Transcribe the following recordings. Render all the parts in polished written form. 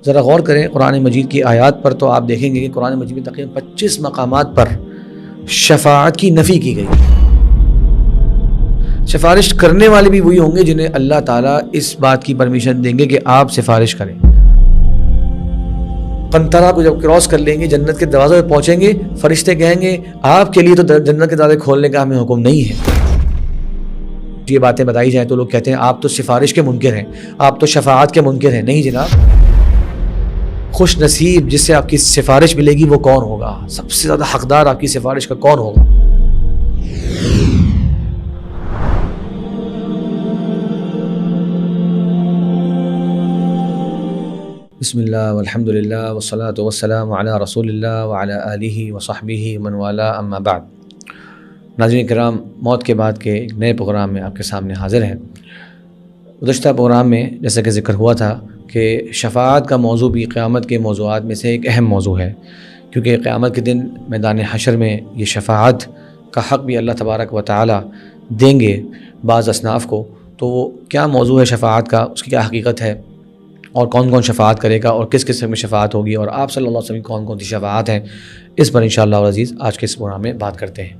ذرا غور کریں قرآن مجید کی آیات پر، تو آپ دیکھیں گے کہ قرآن مجید میں تقریباً 25 مقامات پر شفاعت کی نفی کی گئی۔ سفارش کرنے والے بھی وہی ہوں گے جنہیں اللہ تعالیٰ اس بات کی پرمیشن دیں گے کہ آپ سفارش کریں۔ قنطرہ کو جب کراس کر لیں گے، جنت کے دروازے پہ پہنچیں گے، فرشتے کہیں گے آپ کے لیے تو جنت کے دروازے کھولنے کا ہمیں حکم نہیں ہے۔ یہ باتیں بتائی جائیں تو لوگ کہتے ہیں آپ تو سفارش کے منکر ہیں، آپ تو شفاعت کے منکر ہیں۔ نہیں جناب، خوش نصیب جس سے آپ کی سفارش ملے گی وہ کون ہوگا؟ سب سے زیادہ حقدار آپ کی سفارش کا کون ہوگا؟ بسم اللہ والحمد للہ والصلاة والسلام علی رسول اللہ وعلی آلہ وصحبہ ومن والاه اما بعد۔ ناظرین کرام، موت کے بعد کے ایک نئے پروگرام میں آپ کے سامنے حاضر ہیں۔ گزشتہ پروگرام میں جیسا کہ ذکر ہوا تھا کہ شفاعت کا موضوع بھی قیامت کے موضوعات میں سے ایک اہم موضوع ہے، کیونکہ قیامت کے دن میدان حشر میں یہ شفاعت کا حق بھی اللہ تبارک و تعالی دیں گے بعض اصناف کو۔ تو وہ کیا موضوع ہے شفاعت کا، اس کی کیا حقیقت ہے، اور کون کون شفاعت کرے گا، اور کس قسم میں شفاعت ہوگی، اور آپ صلی اللہ علیہ وسلم کون کون سی شفاعت ہیں، اس پر انشاءاللہ العزیز آج کے اس پروگرام میں بات کرتے ہیں۔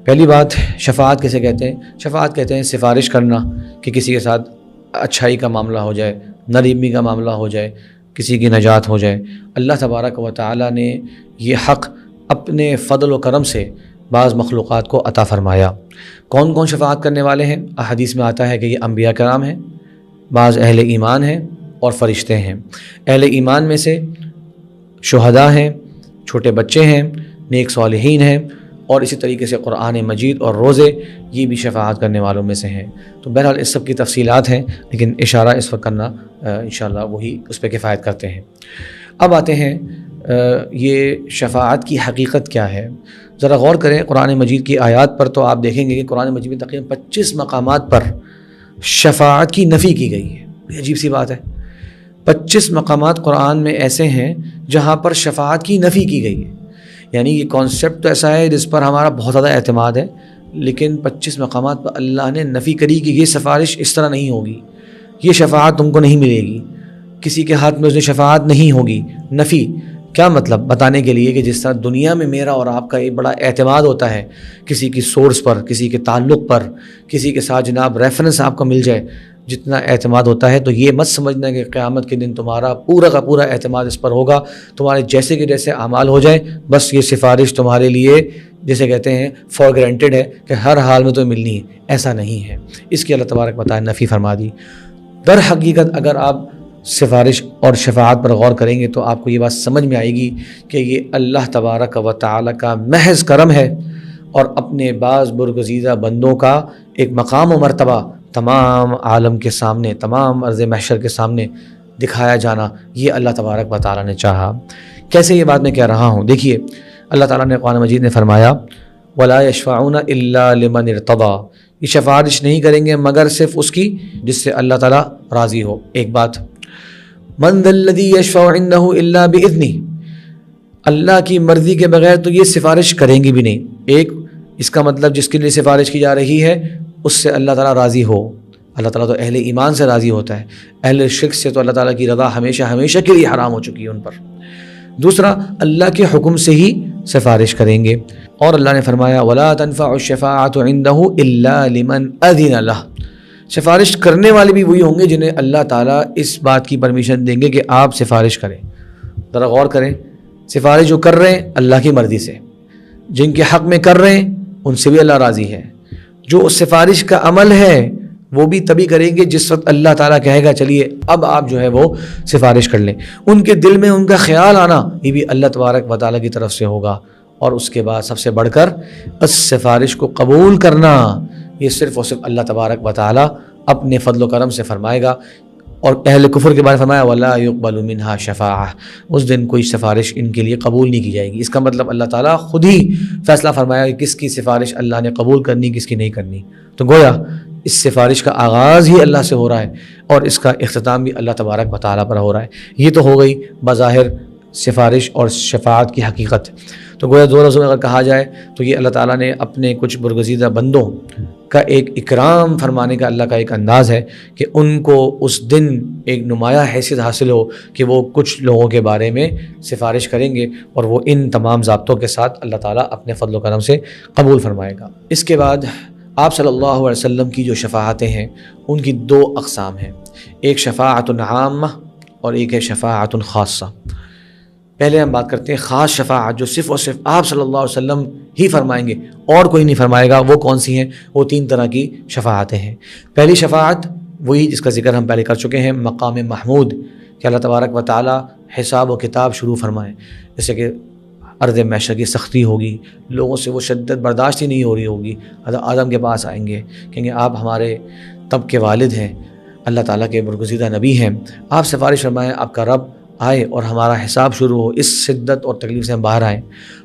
پہلی بات، شفاعت کسے کہتے ہیں؟ شفاعت کہتے ہیں سفارش کرنا، کہ کسی کے ساتھ اچھائی کا معاملہ ہو جائے، نریمی کا معاملہ ہو جائے، کسی کی نجات ہو جائے۔ اللہ تبارک و تعالی نے یہ حق اپنے فضل و کرم سے بعض مخلوقات کو عطا فرمایا۔ کون کون شفاعت کرنے والے ہیں؟ احادیث میں آتا ہے کہ یہ انبیاء کرام ہیں، بعض اہل ایمان ہیں، اور فرشتے ہیں۔ اہل ایمان میں سے شہداء ہیں، چھوٹے بچے ہیں، نیک صالحین ہیں، اور اسی طریقے سے قرآن مجید اور روزے، یہ بھی شفاعت کرنے والوں میں سے ہیں۔ تو بہرحال اس سب کی تفصیلات ہیں، لیکن اشارہ اس وقت کرنا انشاءاللہ وہی اس پہ کفایت کرتے ہیں۔ اب آتے ہیں یہ شفاعت کی حقیقت کیا ہے۔ ذرا غور کریں قرآن مجید کی آیات پر، تو آپ دیکھیں گے کہ قرآن مجید میں تقریباً 25 مقامات پر شفاعت کی نفی کی گئی ہے۔ یہ عجیب سی بات ہے، 25 مقامات قرآن میں ایسے ہیں جہاں پر شفاعت کی نفی کی گئی ہے۔ یعنی یہ کانسیپٹ تو ایسا ہے جس پر ہمارا بہت زیادہ اعتماد ہے، لیکن 25 مقامات پر اللہ نے نفی کری کہ یہ سفارش اس طرح نہیں ہوگی، یہ شفاعت تم کو نہیں ملے گی، کسی کے ہاتھ میں اس نے شفاعت نہیں ہوگی۔ نفی کیا مطلب؟ بتانے کے لیے کہ جس طرح دنیا میں میرا اور آپ کا ایک بڑا اعتماد ہوتا ہے کسی کی سورس پر، کسی کے تعلق پر، کسی کے ساتھ جناب ریفرنس آپ کو مل جائے، جتنا اعتماد ہوتا ہے، تو یہ مت سمجھنا کہ قیامت کے دن تمہارا پورا کا پورا اعتماد اس پر ہوگا، تمہارے جیسے کے جیسے اعمال ہو جائیں، بس یہ سفارش تمہارے لیے جسے کہتے ہیں فار گرانٹیڈ ہے کہ ہر حال میں تو ملنی ہے۔ ایسا نہیں ہے، اس کی اللہ تبارک و تعالی نفی فرما دی۔ در حقیقت اگر آپ سفارش اور شفاعت پر غور کریں گے تو آپ کو یہ بات سمجھ میں آئے گی کہ یہ اللہ تبارک و تعالی کا محض کرم ہے، اور اپنے بعض برگزیدہ بندوں کا ایک مقام و مرتبہ تمام عالم کے سامنے، تمام ارض محشر کے سامنے دکھایا جانا، یہ اللہ تبارک و تعالی نے چاہا۔ کیسے یہ بات میں کہہ رہا ہوں؟ دیکھیے، اللہ تعالیٰ نے قرآن مجید نے فرمایا وَلَا يَشْفَعُونَ إِلَّا لِمَنِ ارْتَضَىٰ، یہ شفاعت نہیں کریں گے مگر صرف اس کی جس سے اللہ تعالیٰ راضی ہو۔ ایک بات، مَنْ ذَا الَّذِي يَشْفَعُ عِنْدَهُ إِلَّا بِإِذْنِهِ، اللہ کی مرضی کے بغیر تو یہ سفارش کریں گی بھی نہیں۔ ایک اس کا مطلب جس کے لیے سفارش کی جا رہی ہے اس سے اللہ تعالیٰ راضی ہو۔ اللہ تعالیٰ تو اہل ایمان سے راضی ہوتا ہے، اہل شرک سے تو اللہ تعالیٰ کی رضا ہمیشہ ہمیشہ کے لیے حرام ہو چکی ہے ان پر۔ دوسرا، اللہ کے حکم سے ہی سفارش کریں گے، اور اللہ نے فرمایا وَلَا تَنْفَعُ الشَّفَاعَةُ عِنْدَهُ إِلَّا لِمَنْ أَذِنَ لَهُ، سفارش کرنے والے بھی وہی ہوں گے جنہیں اللہ تعالیٰ اس بات کی پرمیشن دیں گے کہ آپ سفارش کریں۔ ذرا غور کریں، سفارش جو کر رہے ہیں اللہ کی مرضی سے، جن کے حق میں کر رہے ہیں ان سے بھی اللہ راضی ہے۔ جو اس سفارش کا عمل ہے وہ بھی تبھی کریں گے جس وقت اللہ تعالیٰ کہے گا چلیے اب آپ جو ہے وہ سفارش کر لیں۔ ان کے دل میں ان کا خیال آنا یہ بھی اللہ تبارک و تعالیٰ کی طرف سے ہوگا، اور اس کے بعد سب سے بڑھ کر اس سفارش کو قبول کرنا یہ صرف اور صرف اللہ تبارک و تعالیٰ اپنے فضل و کرم سے فرمائے گا۔ اور اہل کفر کے بارے میں فرمایا وَلَا يُقْبَلُ مِنْهَا شَفَاعَةٌ، اس دن کوئی سفارش ان کے لیے قبول نہیں کی جائے گی۔ اس کا مطلب اللہ تعالیٰ خود ہی فیصلہ فرمایا کہ کس کی سفارش اللہ نے قبول کرنی، کس کی نہیں کرنی۔ تو گویا اس سفارش کا آغاز ہی اللہ سے ہو رہا ہے، اور اس کا اختتام بھی اللہ تبارک و تعالیٰ پر ہو رہا ہے۔ یہ تو ہو گئی بظاہر سفارش اور شفاعت کی حقیقت۔ تو گویا دو لفظوں میں اگر کہا جائے تو یہ اللہ تعالیٰ نے اپنے کچھ برگزیدہ بندوں کا ایک اکرام فرمانے کا اللہ کا ایک انداز ہے کہ ان کو اس دن ایک نمایاں حیثیت حاصل ہو کہ وہ کچھ لوگوں کے بارے میں سفارش کریں گے اور وہ ان تمام ضابطوں کے ساتھ اللہ تعالیٰ اپنے فضل و کرم سے قبول فرمائے گا۔ اس کے بعد آپ صلی اللہ علیہ وسلم کی جو شفاعتیں ہیں ان کی دو اقسام ہیں، ایک شفاعت عامہ اور ایک ہے شفاعت خاصہ۔ پہلے ہم بات کرتے ہیں خاص شفاعت جو صرف اور صرف آپ صلی اللہ علیہ وسلم ہی فرمائیں گے اور کوئی نہیں فرمائے گا۔ وہ کون سی ہیں؟ وہ 3 طرح کی شفاعتیں ہیں۔ پہلی شفاعت وہی جس کا ذکر ہم پہلے کر چکے ہیں، مقام محمود، کہ اللہ تبارک و تعالی حساب و کتاب شروع فرمائیں، جیسے کہ ارض محشر کی سختی ہوگی، لوگوں سے وہ شدت برداشت ہی نہیں ہو رہی ہوگی، حضرت آدم کے پاس آئیں گے، کہیں گے آپ ہمارے تب کے والد ہیں، اللہ تعالیٰ کے برگزیدہ نبی ہیں، آپ سفارش فرمائیں آپ کا رب آئے اور ہمارا حساب شروع ہو، اس شدت اور تکلیف سے ہم باہر آئیں۔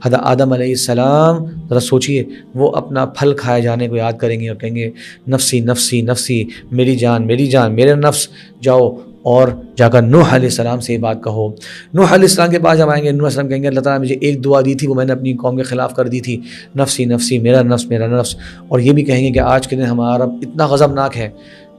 حضرت آدم علیہ السلام ذرا سوچئے، وہ اپنا پھل کھائے جانے کو یاد کریں گے اور کہیں گے نفسی نفسی نفسی، میری جان میری جان، میرے نفس، جاؤ اور جا کر نوح علیہ السلام سے یہ بات کہو۔ نوح علیہ السلام کے پاس جب آئیں گے، نوح علیہ السلام کہیں گے اللہ تعالیٰ نے مجھے ایک دعا دی تھی، وہ میں نے اپنی قوم کے خلاف کر دی تھی، نفسی نفسی، میرا نفس میرا نفس۔ اور یہ بھی کہیں گے کہ آج کے دن ہمارا رب اتنا غضبناک ہے،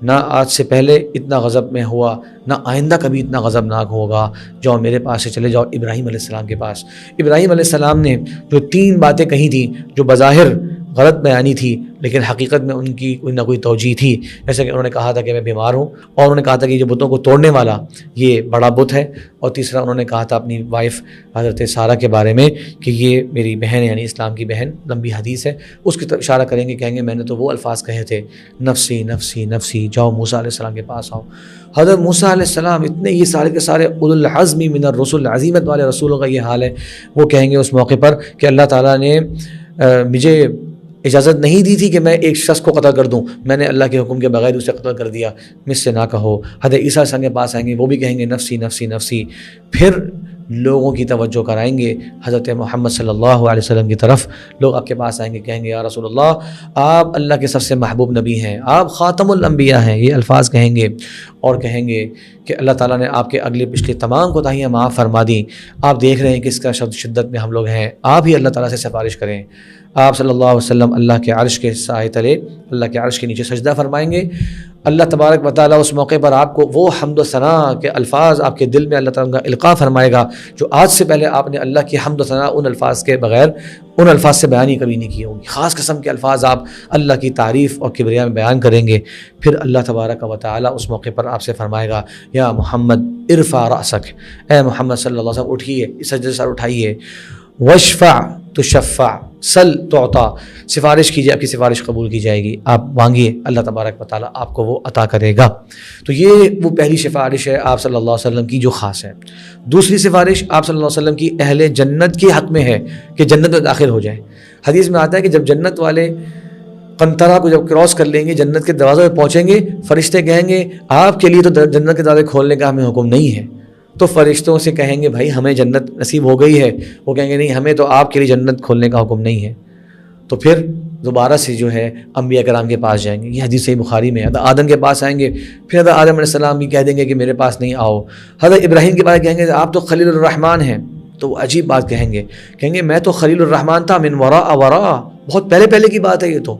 نہ آج سے پہلے اتنا غضب میں ہوا، نہ آئندہ کبھی اتنا غضبناک ہوگا، جاؤ میرے پاس سے چلے جاؤ ابراہیم علیہ السلام کے پاس۔ ابراہیم علیہ السلام نے جو 3 باتیں کہی تھیں جو بظاہر غلط بیانی تھی لیکن حقیقت میں ان کی کوئی نہ کوئی توجیہ تھی، جیسے کہ انہوں نے کہا تھا کہ میں بیمار ہوں، اور انہوں نے کہا تھا کہ یہ بتوں کو توڑنے والا یہ بڑا بت ہے، اور تیسرا انہوں نے کہا تھا اپنی وائف حضرت سارہ کے بارے میں کہ یہ میری بہن ہے، یعنی اسلام کی بہن، لمبی حدیث ہے، اس کی طرف اشارہ کریں گے، کہیں گے میں نے تو وہ الفاظ کہے تھے نفسی نفسی نفسی، جاؤ موسیٰ علیہ السلام کے پاس آؤ۔ حضرت موسیٰ علیہ السلام اتنے یہ سارے کے سارے اولو العزم من الرسل، عظیمت والے رسولوں کا یہ حال ہے، وہ کہیں گے اس موقع پر کہ اللہ تعالیٰ نے مجھے اجازت نہیں دی تھی کہ میں ایک شخص کو قتل کر دوں، میں نے اللہ کے حکم کے بغیر اسے قتل کر دیا، مجھ سے نہ کہو۔ حضرت عیسیٰ علیہ السلام کے پاس آئیں گے، وہ بھی کہیں گے نفسی نفسی نفسی۔ پھر لوگوں کی توجہ کرائیں گے حضرت محمد صلی اللہ علیہ وسلم کی طرف، لوگ آپ کے پاس آئیں گے، کہیں گے یا رسول اللہ آپ اللہ کے سب سے محبوب نبی ہیں، آپ خاتم الانبیاء ہیں، یہ الفاظ کہیں گے، اور کہیں گے کہ اللہ تعالیٰ نے آپ کے اگلے پچھلے تمام کوتاہیاں معاف فرما دیں، آپ دیکھ رہے ہیں کہ اس کا شدت میں ہم لوگ ہیں، آپ ہی اللہ تعالیٰ سے سفارش کریں۔ آپ صلی اللہ علیہ وسلم اللہ کے عرش کے سائے تلے، اللہ کے عرش کے نیچے سجدہ فرمائیں گے۔ اللہ تبارک و تعالیٰ اس موقع پر آپ کو وہ حمد و ثناء کے الفاظ آپ کے دل میں اللہ تعالیٰ کا القاء فرمائے گا جو آج سے پہلے آپ نے اللہ کی حمد و ثناء ان الفاظ کے بغیر ان الفاظ سے بیان ہی کبھی نہیں کی ہوگی۔ خاص قسم کے الفاظ آپ اللہ کی تعریف اور کبریا میں بیان کریں گے۔ پھر اللہ تبارک و تعالیٰ اس موقع پر آپ سے فرمائے گا یا محمد ارفع رأسک، اے محمد صلی اللہ علیہ وسلم اٹھیے، اس سجدے سے سر اٹھائیے، واشفع تشفع، سل تعطیٰ، سفارش کیجیے آپ کی سفارش قبول کی جائے گی، آپ مانگیے اللہ تبارک و تعالیٰ آپ کو وہ عطا کرے گا۔ تو یہ وہ پہلی سفارش ہے آپ صلی اللہ علیہ وسلم کی جو خاص ہے۔ دوسری سفارش آپ صلی اللہ علیہ وسلم کی اہل جنت کے حق میں ہے کہ جنت میں داخل ہو جائیں۔ حدیث میں آتا ہے کہ جب جنت والے قنطرہ کو جب کراس کر لیں گے، جنت کے دروازے پہ پہنچیں گے، فرشتے کہیں گے آپ کے لیے تو جنت کے دروازے کھولنے کا ہمیں حکم نہیں ہے۔ تو فرشتوں سے کہیں گے بھائی ہمیں جنت نصیب ہو گئی ہے، وہ کہیں گے نہیں ہمیں تو آپ کے لیے جنت کھولنے کا حکم نہیں ہے۔ تو پھر دوبارہ سے جو ہے انبیاء کرام کے پاس جائیں گے، یہ حدیث صحیح بخاری میں ہے۔ حضرت آدم کے پاس آئیں گے، پھر حضرت آدم علیہ السلام بھی کہہ دیں گے کہ میرے پاس نہیں آؤ۔ حضرت ابراہیم کے پاس کہیں گے آپ تو خلیل الرحمن ہیں، تو وہ عجیب بات کہیں گے میں تو خلیل الرحمن تھا، من وراء وراء، بہت پہلے کی بات ہے یہ تو،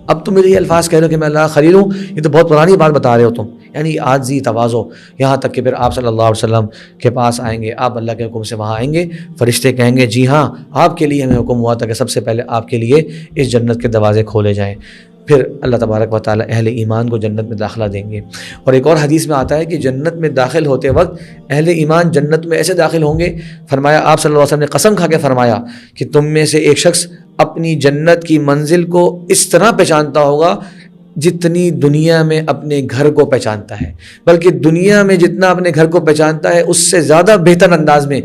اب تم میرے یہ الفاظ کہہ رہے ہو کہ میں اللہ خلیل ہوں، یہ تو بہت پرانی بات بتا رہے ہو تم، یعنی عاجزی تواضع۔ یہاں تک کہ پھر آپ صلی اللہ علیہ وسلم کے پاس آئیں گے، آپ اللہ کے حکم سے وہاں آئیں گے، فرشتے کہیں گے جی ہاں آپ کے لیے ہمیں حکم ہوا تھا کہ سب سے پہلے آپ کے لیے اس جنت کے دروازے کھولے جائیں۔ پھر اللہ تبارک و تعالیٰ اہل ایمان کو جنت میں داخلہ دیں گے۔ اور ایک اور حدیث میں آتا ہے کہ جنت میں داخل ہوتے وقت اہل ایمان جنت میں ایسے داخل ہوں گے، فرمایا آپ صلی اللہ علیہ وسلم نے قسم کھا کے فرمایا کہ تم میں سے ایک شخص اپنی جنت کی منزل کو اس طرح پہچانتا ہوگا جتنی دنیا میں اپنے گھر کو پہچانتا ہے، بلکہ دنیا میں جتنا اپنے گھر کو پہچانتا ہے اس سے زیادہ بہتر انداز میں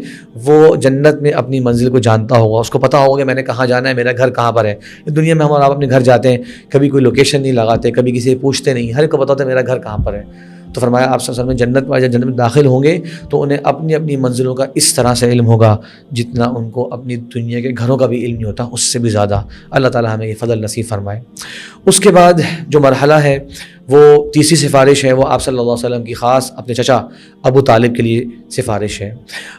وہ جنت میں اپنی منزل کو جانتا ہوگا، اس کو پتہ ہوگا کہ میں نے کہاں جانا ہے، میرا گھر کہاں پر ہے۔ دنیا میں ہم اور آپ اپنے گھر جاتے ہیں، کبھی کوئی لوکیشن نہیں لگاتے، کبھی کسی سے پوچھتے نہیں، ہر کو پتہ ہوتا ہے میرا گھر کہاں پر ہے۔ تو فرمایا آپ صلی اللہ علیہ وسلم جنت والے جنت میں داخل ہوں گے تو انہیں اپنی اپنی منزلوں کا اس طرح سے علم ہوگا جتنا ان کو اپنی دنیا کے گھروں کا بھی علم نہیں ہوتا، اس سے بھی زیادہ۔ اللہ تعالیٰ ہمیں یہ فضل نصیب فرمائے۔ اس کے بعد جو مرحلہ ہے وہ تیسری سفارش ہے، وہ آپ صلی اللہ علیہ وسلم کی خاص اپنے چچا ابو طالب کے لیے سفارش ہے۔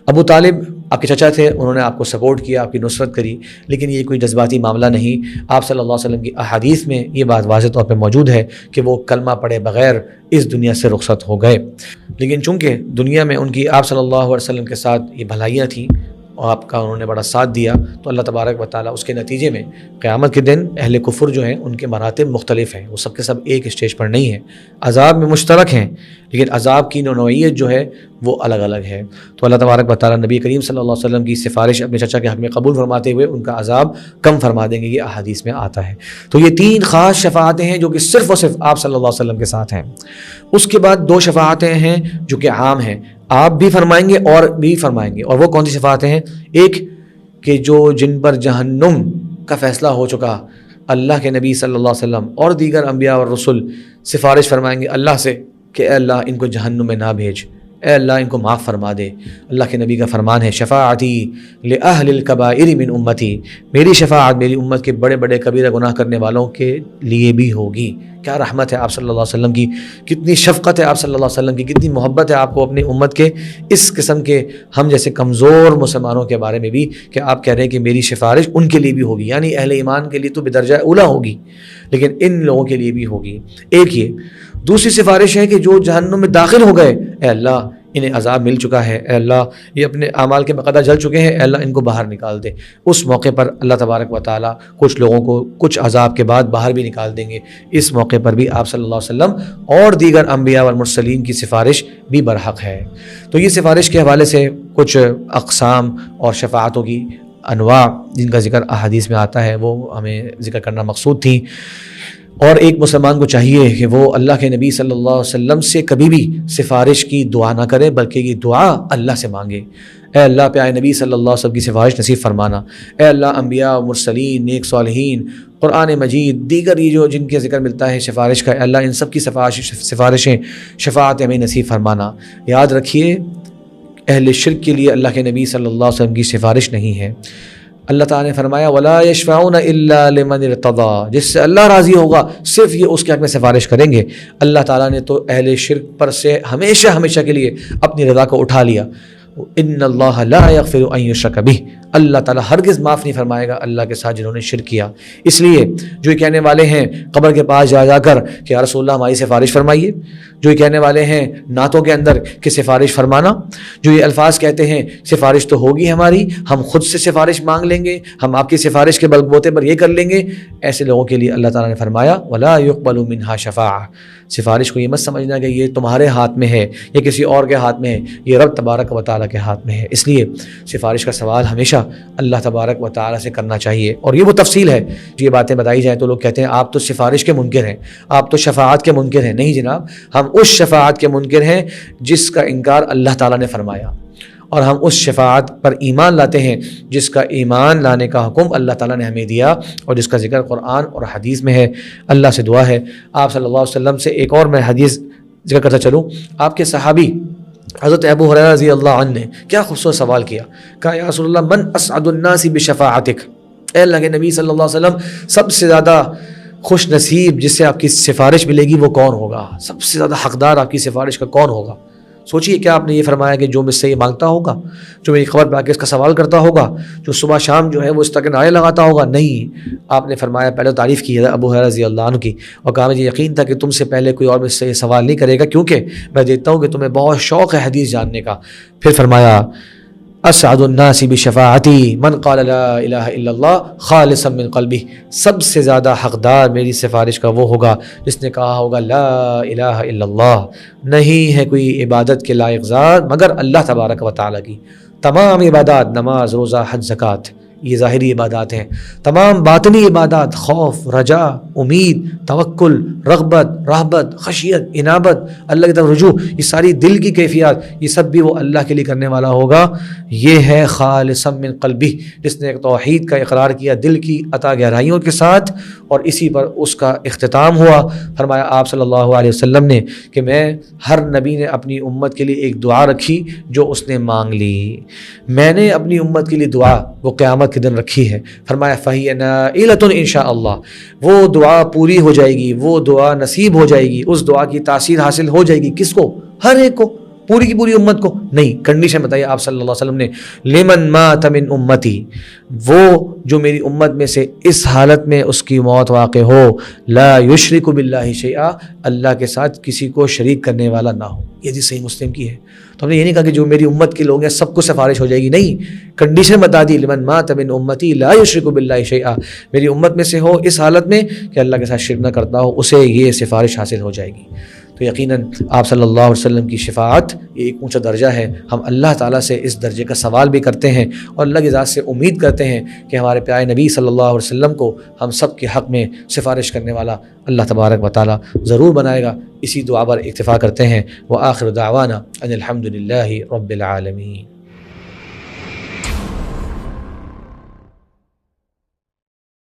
ابو طالب آپ کے چچا تھے، انہوں نے آپ کو سپورٹ کیا، آپ کی نصرت کری، لیکن یہ کوئی جذباتی معاملہ نہیں۔ آپ صلی اللہ علیہ وسلم کی احادیث میں یہ بات واضح طور پہ موجود ہے کہ وہ کلمہ پڑھے بغیر اس دنیا سے رخصت ہو گئے، لیکن چونکہ دنیا میں ان کی آپ صلی اللہ علیہ وسلم کے ساتھ یہ بھلائیاں تھیں اور آپ کا انہوں نے بڑا ساتھ دیا، تو اللہ تبارک و تعالیٰ اس کے نتیجے میں قیامت کے دن اہل کفر جو ہیں ان کے مراتب مختلف ہیں، وہ سب کے سب ایک اسٹیج پر نہیں ہیں، عذاب میں مشترک ہیں لیکن عذاب کی نوعیت جو ہے وہ الگ الگ ہے۔ تو اللہ تبارک و تعالیٰ نبی کریم صلی اللہ علیہ وسلم کی سفارش اپنے چچا کے حق میں قبول فرماتے ہوئے ان کا عذاب کم فرما دیں گے، یہ احادیث میں آتا ہے۔ تو یہ 3 خاص شفاعتیں ہیں جو کہ صرف اور صرف آپ صلی اللہ علیہ وسلم کے ساتھ ہیں۔ اس کے بعد 2 شفاعتیں ہیں جو کہ عام ہیں، آپ بھی فرمائیں گے اور بھی فرمائیں گے، اور وہ کون سی شفاعتیں ہیں؟ ایک کہ جو جن پر جہنم کا فیصلہ ہو چکا، اللہ کے نبی صلی اللہ علیہ وسلم اور دیگر انبیاء اور رسول سفارش فرمائیں گے اللہ سے کہ اے اللہ ان کو جہنم میں نہ بھیج، اے اللہ ان کو معاف فرما دے۔ اللہ کے نبی کا فرمان ہے شفاعتی لأہل الکبائر من امتی، میری شفاعت میری امت کے بڑے بڑے کبیرہ گناہ کرنے والوں کے لیے بھی ہوگی۔ کیا رحمت ہے آپ صلی اللہ علیہ وسلم کی، کتنی شفقت ہے آپ صلی اللہ علیہ وسلم کی، کتنی محبت ہے آپ کو اپنی امت کے اس قسم کے ہم جیسے کمزور مسلمانوں کے بارے میں بھی، کہ آپ کہہ رہے ہیں کہ میری سفارش ان کے لیے بھی ہوگی، یعنی اہل ایمان کے لیے تو بدرجہ اولیٰ ہوگی لیکن ان لوگوں کے لیے بھی ہوگی۔ ایک یہ دوسری سفارش ہے کہ جو جہنم میں داخل ہو گئے، اے اللہ انہیں عذاب مل چکا ہے، اے اللہ یہ اپنے اعمال کے بقدر جل چکے ہیں، اے اللہ ان کو باہر نکال دے۔ اس موقع پر اللہ تبارک و تعالیٰ کچھ لوگوں کو کچھ عذاب کے بعد باہر بھی نکال دیں گے۔ اس موقع پر بھی آپ صلی اللہ علیہ وسلم اور دیگر انبیاء والمرسلین کی سفارش بھی برحق ہے۔ تو یہ سفارش کے حوالے سے کچھ اقسام اور شفاعتوں کی انواع جن کا ذکر احادیث میں آتا ہے وہ ہمیں ذکر کرنا مقصود تھی۔ اور ایک مسلمان کو چاہیے کہ وہ اللہ کے نبی صلی اللہ علیہ وسلم سے کبھی بھی سفارش کی دعا نہ کرے بلکہ یہ دعا اللہ سے مانگے، اے اللہ پیارے نبی صلی اللہ علیہ وسلم کی سفارش نصیب فرمانا، اے اللہ انبیاء مرسلین نیک صالحین قرآن مجید دیگر یہ جو جن کے ذکر ملتا ہے سفارش کا، اے اللہ ان سب کی سفارشیں شفاعت ہمیں نصیب فرمانا۔ یاد رکھیے اہل شرک کے لیے اللہ کے نبی صلی اللہ علیہ وسلم کی سفارش نہیں ہے۔ اللہ تعالیٰ نے فرمایا وَلَا يَشْفَعُونَ إِلَّا لِمَنِ ارْتَضَىٰ، جس سے اللہ راضی ہوگا صرف یہ اس کے حق میں سفارش کریں گے۔ اللہ تعالیٰ نے تو اہل شرک پر سے ہمیشہ ہمیشہ کے لیے اپنی رضا کو اٹھا لیا۔ ان اللہ لا یغفر ان یشرک بہ، اللہ تعالیٰ ہرگز معاف نہیں فرمائے گا اللہ کے ساتھ جنہوں نے شرک کیا۔ اس لیے جو یہ کہنے والے ہیں قبر کے پاس جا کر کہ یا رسول اللہ ہماری سفارش فرمائیے، جو یہ کہنے والے ہیں نعتوں کے اندر کہ سفارش فرمانا، جو یہ الفاظ کہتے ہیں سفارش تو ہوگی ہماری، ہم خود سے سفارش مانگ لیں گے، ہم آپ کی سفارش کے بل بوتے پر یہ کر لیں گے، ایسے لوگوں کے لیے اللہ تعالیٰ نے فرمایا ولا یقبل منہا شفاعہ، سفارش کو یہ مت سمجھنا کہ یہ تمہارے ہاتھ میں ہے یا کسی اور کے ہاتھ میں ہے، یہ رب تبارک و تعالیٰ کے ہاتھ میں ہے۔ اس لیے سفارش کا سوال ہمیشہ اللہ تبارک و تعالیٰ سے کرنا چاہیے۔ اور یہ وہ تفصیل ہے جو یہ باتیں بتائی جائیں تو لوگ کہتے ہیں آپ تو سفارش کے منکر ہیں، آپ تو شفاعت کے منکر ہیں۔ نہیں جناب، ہم اس شفاعت کے منکر ہیں جس کا انکار اللہ تعالیٰ نے فرمایا، اور ہم اس شفاعت پر ایمان لاتے ہیں جس کا ایمان لانے کا حکم اللہ تعالیٰ نے ہمیں دیا اور جس کا ذکر قرآن اور حدیث میں ہے۔ اللہ سے دعا ہے آپ صلی اللہ علیہ وسلم سے ایک اور میں حدیث ذکر کرتا چلوں۔ آپ کے صحابی حضرت ابو ہریرہ رضی اللہ عنہ نے کیا خوبصورت سوال کیا، کہا یا رسول اللہ من اسعد الناس بشفاعتک، اے اللہ کے نبی صلی اللہ علیہ وسلم سب سے زیادہ خوش نصیب جس سے آپ کی سفارش ملے گی وہ کون ہوگا، سب سے زیادہ حقدار آپ کی سفارش کا کون ہوگا؟ سوچئے کیا آپ نے یہ فرمایا کہ جو مجھ سے یہ مانگتا ہوگا، جو میری خبر پہ آ کے اس کا سوال کرتا ہوگا، جو صبح شام جو ہے وہ اس طرح کے نعرے لگاتا ہوگا؟ نہیں، آپ نے فرمایا پہلے تعریف کی ہے ابو ہریرہ رضی اللہ عنہ کی، اور کہا مجھے یقین تھا کہ تم سے پہلے کوئی اور مجھ سے یہ سوال نہیں کرے گا کیونکہ میں دیکھتا ہوں کہ تمہیں بہت شوق ہے حدیث جاننے کا۔ پھر فرمایا اسعد الناس بشفاعتی من قال لا الہ الا اللہ خالصا من قلبہ، سب سے زیادہ حقدار میری سفارش کا وہ ہوگا جس نے کہا ہوگا لا الہ الا اللہ، نہیں ہے کوئی عبادت کے لائق ذات مگر اللہ تبارک و تعالیٰ کی۔ تمام عبادات نماز روزہ حج زکوٰۃ یہ ظاہری عبادات ہیں، تمام باطنی عبادات خوف رجا امید توکل رغبت رہبت خشیت انابت اللہ کی طرف رجوع، یہ ساری دل کی کیفیات یہ سب بھی وہ اللہ کے لیے کرنے والا ہوگا۔ یہ ہے خالصا من قلبہ، جس نے ایک توحید کا اقرار کیا دل کی عطا گہرائیوں کے ساتھ، اور اسی پر اس کا اختتام ہوا۔ فرمایا آپ صلی اللہ علیہ وسلم نے کہ میں ہر نبی نے اپنی امت کے لیے ایک دعا رکھی جو اس نے مانگ لی، میں نے اپنی امت کے لیے دعا وہ قیامت کے دن رکھی ہے۔ فرمایا فَهِيَ نَائِلَةٌ انشاءاللہ، وہ دعا پوری ہو جائے گی، وہ دعا نصیب ہو جائے گی، اس دعا کی تاثیر حاصل ہو جائے گی۔ کس کو؟ ہر ایک کو، پوری کی پوری امت کو نہیں، کنڈیشن بتائیے آپ صلی اللہ علیہ وسلم نے، لمن مات من امتی، وہ جو میری امت میں سے اس حالت میں اس کی موت واقع ہو، لا یشرک باللہ شیئا، اللہ کے ساتھ کسی کو شریک کرنے والا نہ ہو. یہ حدیث صحیح مسلم کی ہے. تو ہم نے یہ نہیں کہا کہ جو میری امت کے لوگ ہیں سب کو سفارش ہو جائے گی، نہیں، کنڈیشن بتا دی، لمن مات من امتی لا یشرک باللہ شیئا، میری امت میں سے ہو اس حالت میں کہ اللہ کے ساتھ شرک نہ کرتا ہو، اسے یہ سفارش حاصل ہو جائے گی. تو یقیناً آپ صلی اللہ علیہ وسلم کی شفاعت یہ ایک اونچا درجہ ہے. ہم اللہ تعالیٰ سے اس درجے کا سوال بھی کرتے ہیں اور اللہ کی ذات سے امید کرتے ہیں کہ ہمارے پیارے نبی صلی اللہ علیہ وسلم کو ہم سب کے حق میں سفارش کرنے والا اللہ تبارک و تعالیٰ ضرور بنائے گا. اسی دعا پر اکتفا کرتے ہیں. وآخر دعوانا ان الحمد للہ رب العالمین.